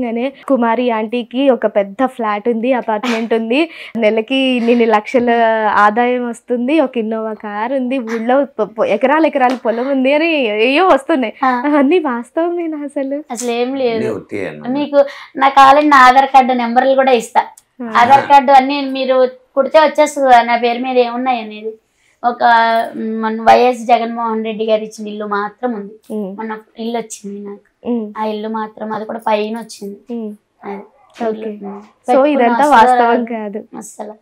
గానే కుమారి ఆంటీకి ఒక పెద్ద ఫ్లాట్ ఉంది, అపార్ట్మెంట్ ఉంది, నెలకి ఇన్ని లక్షల ఆదాయం వస్తుంది, ఒక ఇన్నోవా కార్ ఉంది, ఊళ్ళో ఎకరాలు పొలం ఉంది అని ఏయో వస్తున్నాయి. అవన్నీ వాస్తవమేనా? అసలు ఏం లేదు. మీకు నా కావాలండి నా ఆధార్ కార్డు నెంబర్లు కూడా ఇస్తా. ఆధార్ కార్డు అన్ని మీరు కుడితే వచ్చేస్తుంది నా పేరు మీద ఏమున్నాయి అనేది. ఒక మన వైఎస్ జగన్మోహన్ రెడ్డి గారు ఇచ్చిన ఇల్లు మాత్రం ఉంది. మొన్న ఇల్లు వచ్చింది నాకు, ఆ ఇల్లు మాత్రం అది కూడా పైన వచ్చింది. అసలు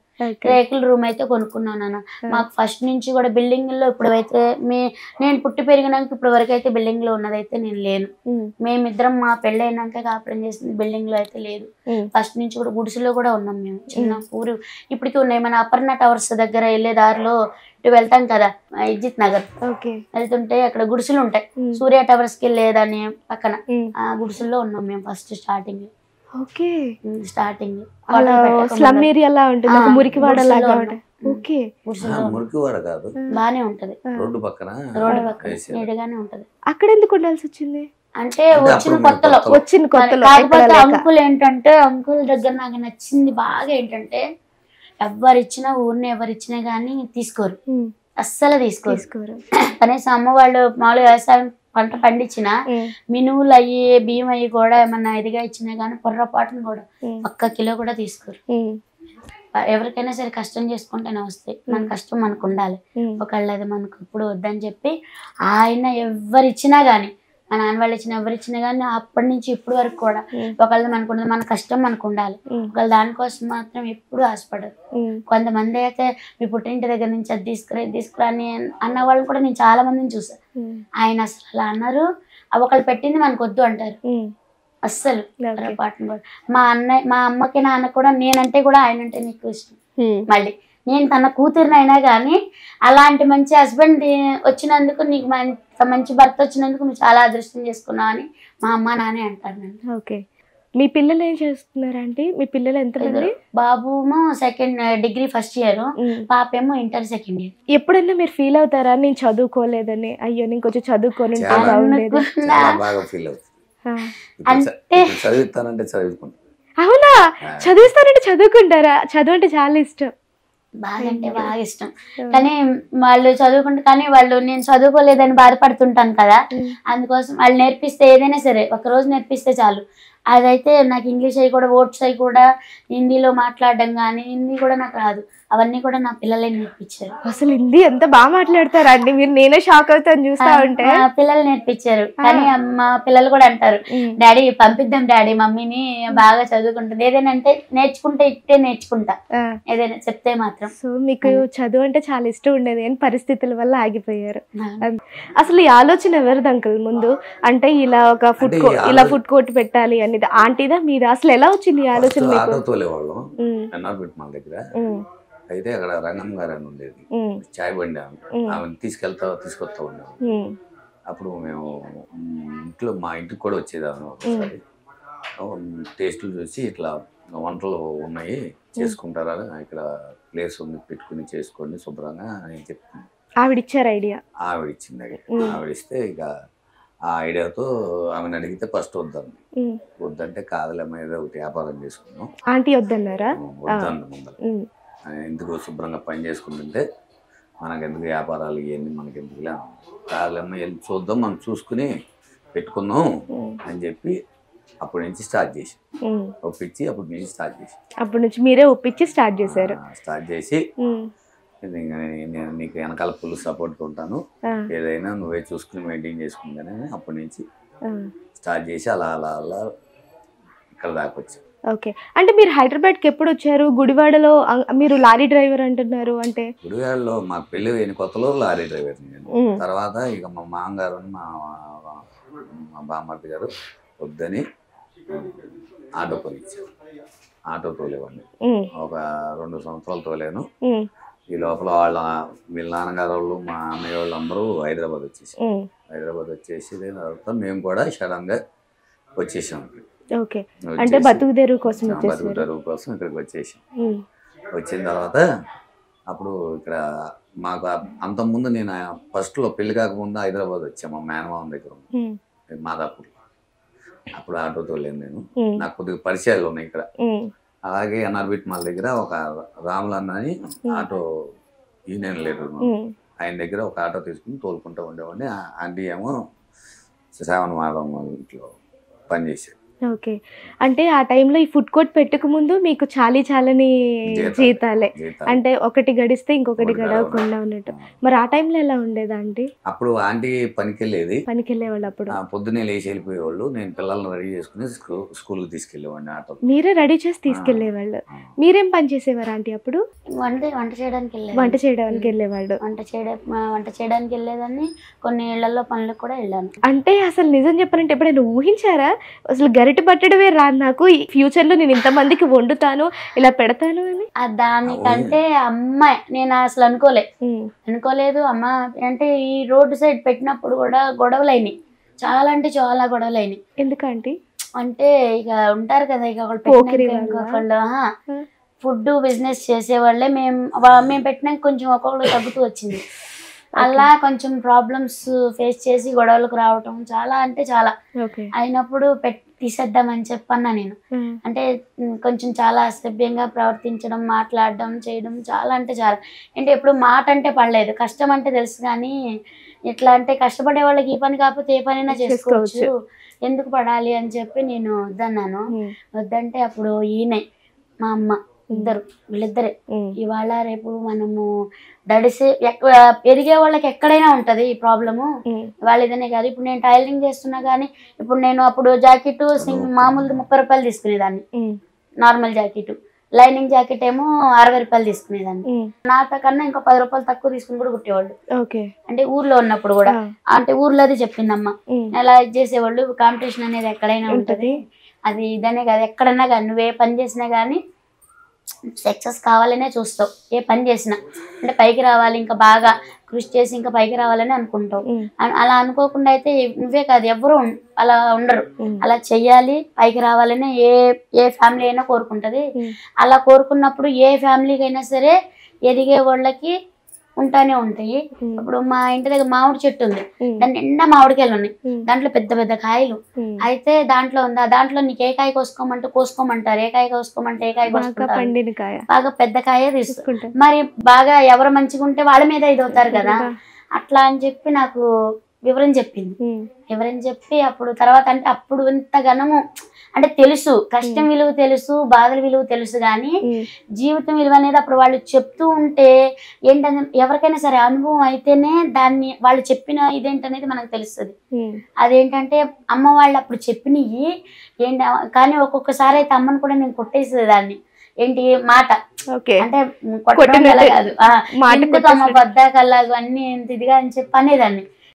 రేకుల రూమ్ అయితే కొనుక్కున్నాను. మాకు ఫస్ట్ నుంచి కూడా బిల్డింగ్ లో ఇప్పుడు అయితే నేను పుట్టి పెరిగినాక ఇప్పుడు వరకు అయితే బిల్డింగ్ లో ఉన్నదైతే నేను లేను. మేమిద్దరం మా పెళ్ళి అయినాక కాపురం చేసింది బిల్డింగ్ లో అయితే లేదు. ఫస్ట్ నుంచి కూడా గుడిసెలో కూడా ఉన్నాం మేము. చిన్న ఊరు ఇప్పటికీ ఉన్నాయి. మన అపర్ణ టవర్స్ దగ్గర వెళ్ళే దారిలో వెళ్తాం కదా ఇజ్జిత్ నగర్, వెళ్తుంటే అక్కడ గుడిసెలు ఉంటాయి. సూర్య టవర్స్ కి వెళ్ళేదాన్ని పక్కన ఆ గుడిసెల్లో ఉన్నాం మేము ఫస్ట్ స్టార్టింగ్. స్టార్టింగ్ బానే ఉంటది, రోడ్డు పక్కన నీడగానే ఉంటది. అక్కడ ఎందుకు ఉండాల్సి వచ్చింది అంటే వచ్చిన కొత్తలో కాకపోతే అంకుల్ ఏంటంటే అంకుల్ దగ్గర నాకు నచ్చింది బాగా ఏంటంటే ఎవరిచ్చినా ఊరిని ఎవరిచ్చినా గానీ తీసుకోరు, అస్సలు తీసుకోరు. కనీసం అమ్మ వాళ్ళు మామూలుగా వ్యవసాయం పంట పండించిన మినువులు అయ్యి బియ్యం అయ్యి కూడా ఏమన్నా ఇదిగా ఇచ్చినా గానీ పొర్రపాటును కూడా ఒక్క కిలో కూడా తీసుకోరు. ఎవరికైనా సరే కష్టం చేసుకుంటేనే వస్తాయి, మన కష్టం మనకు ఉండాలి. ఒకళ్ళు అది మనకు ఇప్పుడు వద్దని చెప్పి ఆయన ఎవరిచ్చినా గానీ మా నాన్న వాళ్ళు ఇచ్చిన ఎవరిచ్చినా కానీ అప్పటి నుంచి ఇప్పటి వరకు కూడా ఒకళ్ళది మనకు ఉండదు, మన కష్టం మనకు ఉండాలి. ఒకళ్ళు దానికోసం మాత్రం ఎప్పుడు ఆశపడరు. కొంతమంది అయితే మీ పుట్టింటి దగ్గర నుంచి అది తీసుకురా అని అన్న వాళ్ళని కూడా నేను చాలా మందిని చూసాను. ఆయన అసలు అలా అన్నారు, ఒకళ్ళు పెట్టింది మనకు వద్దు అంటారు అస్సలు పాటను కూడా. మా అమ్మకి నాన్న కూడా నేనంటే కూడా ఆయన అంటే నీకు ఇష్టం. మళ్ళీ నేను తన కూతురినైనా కానీ అలాంటి మంచి హస్బెండ్ వచ్చినందుకు నీకు మంచి భర్త వచ్చినందుకు నువ్వు చాలా అదృష్టం చేసుకున్నావు అని మా అమ్మ నానే అంటారు నన్ను. ఓకే, మీ పిల్లలు ఏం చేస్తున్నారంటే? మీ పిల్లలు ఎంతమంది? బాబుమో డిగ్రీ ఫస్ట్ ఇయర్, పాపేమో ఇంటర్ సెకండ్ ఇయర్. ఎప్పుడైనా మీరు ఫీల్ అవుతారా నేను చదువుకోలేదని, అయ్యో నేను కొంచెం చదువుకోని అవునా? చదివిస్తానంటే చదువుకుంటారా? చదువు అంటే చాలా ఇష్టం, బాగా అంటే బాగా ఇష్టం. కానీ వాళ్ళు చదువుకుంటే కానీ వాళ్ళు నేను చదువుకోలేదని బాధపడుతుంటాను కదా, అందుకోసం వాళ్ళు నేర్పిస్తే ఏదైనా సరే ఒక రోజు నేర్పిస్తే చాలు. అదైతే నాకు ఇంగ్లీష్ అవి కూడా ఓట్స్ అవి కూడా హిందీలో మాట్లాడడం కానీ హిందీ కూడా నాకు రాదు, అవన్నీ కూడా నా పిల్లలే నేర్పించారు. అసలు హిందీ ఎంత బాగా మాట్లాడతారా అండి మీరు? నేనే షాక్ అవుతాను చూస్తా ఉంటే. పిల్లలు నేర్పించారు. కానీ మా పిల్లలు కూడా అంటారు డాడీ పంపిద్దాం డాడీ మమ్మీని బాగా చదువుకుంటుంది, ఏదైనా అంటే నేర్చుకుంటే ఇట్టే నేర్చుకుంటా ఏదైనా చెప్తే మాత్రం. సో మీకు చదువు అంటే చాలా ఇష్టం ఉండేది కానీ పరిస్థితుల వల్ల ఆగిపోయారు. అసలు ఈ ఆలోచన ఎవరిది అంకుల్ ముందు? అంటే ఇలా ఒక ఫుడ్ కోర్ట్ పెట్టాలి అనేది ఆంటీదా మీరా? అసలు ఎలా వచ్చింది ఈ ఆలోచన? అయితే అక్కడ రంగం గారు అని ఉండేది, చాయ్ బండి ఆమె తీసుకొస్తా ఉన్నాము. అప్పుడు మేము ఇంట్లో మా ఇంటికి కూడా వచ్చేది ఆమె ఒకసారి. టేస్టులు చూసి ఇట్లా వంటలు ఉన్నాయి చేసుకుంటారా, ఇక్కడ ప్లేస్ ఉంది పెట్టుకుని చేసుకోండి శుభ్రంగా అని చెప్తుంది. ఆవిడిచ్చారు ఐడియా? ఆవిడిచ్చింది. ఆవిడిస్తే ఇక ఆ ఐడియాతో ఆమెను అడిగితే ఫస్ట్ వద్దంటే కాదులేమో ఏదో ఒకటి వ్యాపారం చేసుకున్నాం. ఆంటీ వద్దన్నారా? వద్దండి ముందర, ఎందుకు శుభ్రంగా పని చేసుకుంటుంటే మనకెందుకు వ్యాపారాలు ఇవన్నీ మనకెందుకులే, కాదులేమో వెళ్ళి చూద్దాం మనం చూసుకుని పెట్టుకుందాం అని చెప్పి అప్పటి నుంచి స్టార్ట్ చేసి ఒప్పించి అప్పటి నుంచి మీరే ఒప్పించి స్టార్ట్ చేసి నేను నీకు వెనకాల ఫుల్ సపోర్ట్ ఉంటాను, ఏదైనా నువ్వే చూసుకుని మెయింటైన్ చేసుకుంటానే అప్పటి నుంచి స్టార్ట్ చేసి అలా అలా అలా ఇక్కడ దాకా వచ్చాను. ఓకే, అంటే మీరు హైదరాబాద్కి ఎప్పుడు వచ్చారు? గుడివాడలో మీరు లారీ డ్రైవర్ అంటున్నారు. అంటే గుడివాడలో మాకు పెళ్ళి అయిన కొత్తలో లారీ డ్రైవర్ నేను. తర్వాత ఇక మా మామగారు మా బామ్మర్ది గారు వద్దని ఆటో కొనిచ్చారు. ఆటో తోలేవాడిని ఒక 2 సంవత్సరాలు తోలేను. ఈ లోపల వీళ్ళ నాన్నగారు వాళ్ళు మా అన్నయ్య వాళ్ళు అందరూ హైదరాబాద్ వచ్చేసి తర్వాత మేము కూడా సడన్ గా వచ్చేసాం. అంటే బతుకు తెరువు కోసం ఇక్కడికి వచ్చేసాం. వచ్చిన తర్వాత అప్పుడు ఇక్కడ మాకు అంతకుముందు నేను ఫస్ట్ లో పెళ్లి కాకముందు హైదరాబాద్ వచ్చాము, మా మేనమామ దగ్గర మాదాపూర్. అప్పుడు ఆటోతో వెళ్ళాను నేను. నాకు కొద్దిగా పరిచయాలు ఉన్నాయి ఇక్కడ. అలాగే ఎన్ఆర్బిట్ మాల్ దగ్గర ఒక రాములన్న అని ఆటో యూనియన్ లీడర్, ఆయన దగ్గర ఒక ఆటో తీసుకుని తోలుకుంటూ ఉండేవాడిని. ఆంటీ ఏమో శ్రావణ మాధవం ఇంట్లో పనిచేసేది. ఓకే. అంటే ఆ టైంలో ఈ ఫుడ్ కోర్ట్ పెట్టక ముందు మీకు చాలని జీతాలే, అంటే ఒకటి గడిస్తే ఇంకొకటి గడవకుండా ఉన్నట్టు. మరి ఆ టైంలో ఎలా ఉండేదా ఆంటీ? అప్పుడు ఆంటీ పనికి వెళ్ళేవాళ్ళు. అప్పుడు పొద్దున్నే లేచి వెళ్ళిపోయేవాళ్ళు. నేను పిల్లల్ని రెడీ చేసుకుని స్కూల్కి తీసుకెళ్ళేవాడిని. ఆటో మీరే రెడీ చేసి తీసుకెళ్లేవాళ్ళు. మీరేం పని చేసేవారు ఆంటీ అప్పుడు? వంట చేయడానికి వెళ్ళేవాళ్ళు. వంట చేయడానికి వెళ్ళేదాన్ని. కొన్ని ఇళ్లలో పనులకు కూడా వెళ్ళాను. అంటే అసలు నిజం చెప్పాలంటే ఎప్పుడైనా ఊహించారా అసలు గరిటె పట్టడమే రాదు నాకు, ఫ్యూచర్ లో నేను ఇంతమందికి వండుతాను ఇలా పెడతాను అని? దానికంటే అమ్మాయి నేను అసలు అనుకోలేదు. అమ్మ అంటే ఈ రోడ్డు సైడ్ పెట్టినప్పుడు కూడా గొడవలైనాయి, చాలా అంటే చాలా గొడవలైనాయి. ఎందుకంటే అంటే ఇక ఉంటారు కదా, ఇక ఒకళ్ళు ఫుడ్ బిజినెస్ చేసేవాళ్ళే. మేము పెట్టినాక కొంచెం ఒక్కొక్కరు తగ్గుతూ వచ్చింది. అలా కొంచెం ప్రాబ్లమ్స్ ఫేస్ చేసి గొడవలకు రావటం చాలా అంటే చాలా అయినప్పుడు తీసేద్దామని చెప్పన్నా నేను. అంటే కొంచెం చాలా అసభ్యంగా ప్రవర్తించడం, మాట్లాడడం, చేయడం చాలా అంటే చాలా. అంటే ఎప్పుడు మాట అంటే పడలేదు, కష్టం అంటే తెలుసు. కానీ ఎట్లా అంటే కష్టపడే వాళ్ళకి ఈ పని కాకపోతే ఏ పనైనా చేసుకోవచ్చు, ఎందుకు పడాలి అని చెప్పి నేను వద్దన్నాను. వద్దంటే అప్పుడు ఈయనే మా అమ్మ వీళ్ళిద్దరే ఇవాళ రేపు మనము దడిసే పెరిగే వాళ్ళకి ఎక్కడైనా ఉంటది ఈ ప్రాబ్లము. వాళ్ళు ఇదనే కాదు, ఇప్పుడు నేను టైలరింగ్ చేస్తున్నా కానీ ఇప్పుడు నేను అప్పుడు జాకెట్ మామూలు 30 రూపాయలు తీసుకునేదాన్ని, నార్మల్ జాకెట్. లైనింగ్ జాకెట్ ఏమో 60 రూపాయలు తీసుకునేదాన్ని. నాతో కన్నా ఇంకో 10 రూపాయలు తక్కువ తీసుకుని కూడా కుట్టేవాళ్ళు. అంటే ఊర్లో ఉన్నప్పుడు కూడా, అంటే ఊర్లో అది చెప్పిందమ్మ, అలా చేసేవాళ్ళు. కాంపిటీషన్ అనేది ఎక్కడైనా ఉంటది, అది ఇదనే కాదు, ఎక్కడన్నా కానీ నువ్వు ఏ పని చేసినా కానీ సక్సెస్ కావాలనే చూస్తావు. ఏ పని చేసినా అంటే పైకి రావాలి, ఇంకా బాగా కృషి చేసి ఇంకా పైకి రావాలని అనుకుంటావు. అలా అనుకోకుండా అయితే నువ్వే కాదు ఎవరు అలా ఉండరు. అలా చెయ్యాలి, పైకి రావాలని ఏ ఫ్యామిలీ అయినా కోరుకుంటది. అలా కోరుకున్నప్పుడు ఏ ఫ్యామిలీకి అయినా సరే ఎదిగే వాళ్ళకి ఉంటానే ఉంటాయి. ఇప్పుడు మా ఇంటి దగ్గర మామిడి చెట్టు ఉంది, దాని నిండా మామిడికాయలు ఉన్నాయి, దాంట్లో పెద్ద పెద్ద కాయలు. అయితే దాంట్లో ఉందా, దాంట్లో నీకు ఏ కాయ కోసుకోమంటారు, ఏ కాయ కోసుకోమంటే ఏ కాయ కోసుకుంటారు, బాగా పెద్ద కాయ తీసుకుంటారు. మరి బాగా ఎవరు మంచిగా ఉంటే వాళ్ళ మీద ఇది అవుతారు కదా, అట్లా అని చెప్పి నాకు వివరం చెప్పి అప్పుడు తర్వాత అంటే అప్పుడు ఇంత ఘనము అంటే తెలుసు, కష్టం విలువ తెలుసు, బాధల విలువ తెలుసు, కానీ జీవితం విలువ అనేది అప్పుడు వాళ్ళు చెప్తూ ఉంటే ఏంటంటే ఎవరికైనా సరే అనుభవం అయితేనే దాన్ని వాళ్ళు చెప్పిన ఇదేంటనేది మనకు తెలుస్తుంది. అదేంటంటే అమ్మ వాళ్ళు అప్పుడు చెప్పినవి ఏంటి, కానీ ఒక్కొక్కసారి అయితే అమ్మని కూడా నేను కొట్టేసేది దాన్ని. ఏంటి మాట అంటే కొట్టడం కాదు, ఎందుకు అమ్మ బద్దాకల్లాగా అన్ని ఇదిగా అని చెప్పి అనేదాన్ని.